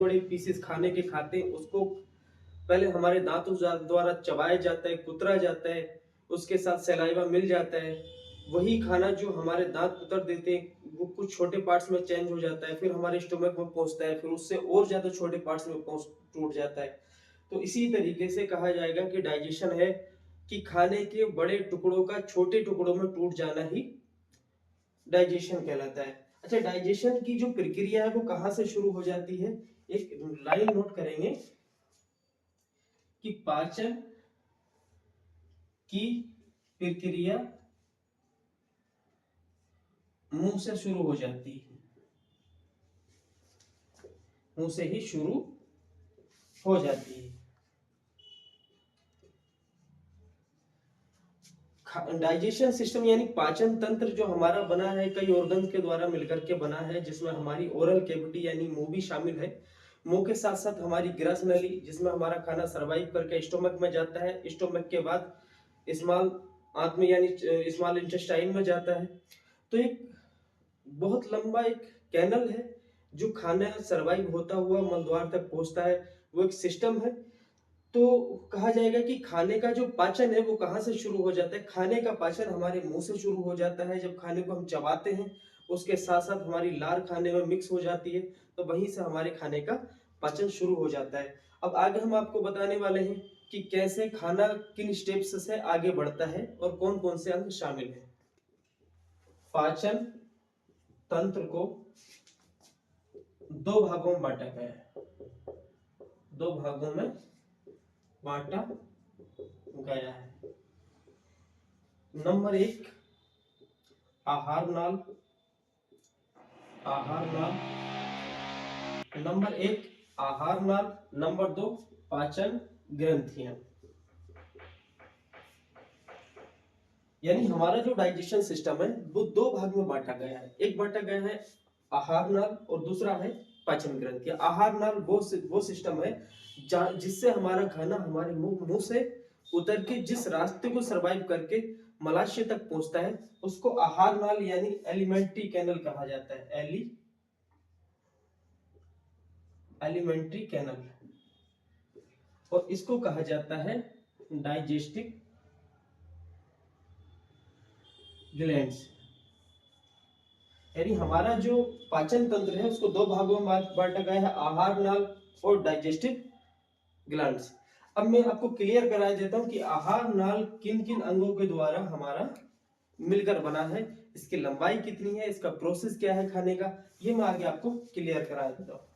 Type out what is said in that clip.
बड़े पीसेस खाने के खाते हैं, उसको पहले हमारे दांतों द्वारा चबाया जाता है, कुतरा जाता है, उसके साथ सलाइवा मिल जाता है। वही खाना जो हमारे दांत कुतर देते हैं वो कुछ छोटे पार्ट्स में चेंज हो जाता है, फिर हमारे स्टोमक में पहुंचता है, फिर उससे और ज्यादा छोटे पार्ट्स में पहुंच टूट जाता है। तो इसी तरीके से कहा जाएगा कि डाइजेशन है कि खाने के बड़े टुकड़ों का छोटे टुकड़ों में टूट जाना ही डाइजेशन कहलाता है। अच्छा, डाइजेशन की जो प्रक्रिया है वो कहां से शुरू हो जाती है? एक लाइन नोट करेंगे कि पाचन की प्रक्रिया मुंह से शुरू हो जाती है, मुंह से ही शुरू हो जाती है। डाइजेशन सिस्टम यानी पाचन तंत्र जो हमारा बना है कई ऑर्गन्स के द्वारा मिलकर के बना है, जिसमें हमारी ओरल कैविटी यानी मुंह भी शामिल है। मुंह के साथ साथ हमारी ग्रस नली जिसमें हमारा खाना सरवाइव करके स्टोमक में जाता है, स्टोमक के बाद स्मॉल आंत में यानी स्मॉल इंटेस्टाइन में जाता है। तो एक बहुत लंबा एक कैनल है जो खाना सरवाइव होता हुआ मलद्वार तक पहुंचता है, वो एक सिस्टम है। तो कहा जाएगा कि खाने का जो पाचन है वो कहाँ से शुरू हो जाता है? खाने का पाचन हमारे मुंह से शुरू हो जाता है। जब खाने को हम चबाते हैं उसके साथ साथ हमारी लार खाने में मिक्स हो जाती है, तो वहीं से हमारे खाने का पाचन शुरू हो जाता है। अब आगे हम आपको बताने वाले हैं कि कैसे खाना किन स्टेप्स से आगे बढ़ता है और कौन कौन से अंग शामिल है। पाचन तंत्र को दो भागों में बांटा गया है, दो भागों में बांटा गया है। नंबर एक आहार नाल, आहार नाल, नंबर एक आहार नाल, नंबर दो पाचन ग्रंथियां। यानी हमारा जो डाइजेशन सिस्टम है वो दो भाग में बांटा गया है। एक बांटा गया है आहार नाल और दूसरा है पाचन ग्रंथि। आहार नाल वो सिस्टम है जिससे हमारा खाना हमारे मुंह से उतर के जिस रास्ते को सरवाइव करके मलाशय तक पहुंचता है उसको आहार नाल यानी एलिमेंट्री कैनल कहा जाता है। एलिमेंट्री कैनल, और इसको कहा जाता है डाइजेस्टिव ग्लैंड्स। यानी हमारा जो पाचन तंत्र है उसको दो भागों में बांटा गया है, आहार नाल और डाइजेस्टिव ग्लैंड्स। अब मैं आपको क्लियर करा देता हूं कि आहार नाल किन किन अंगों के द्वारा हमारा मिलकर बना है, इसकी लंबाई कितनी है, इसका प्रोसेस क्या है खाने का, ये मैं आगे आपको क्लियर करा देता हूं।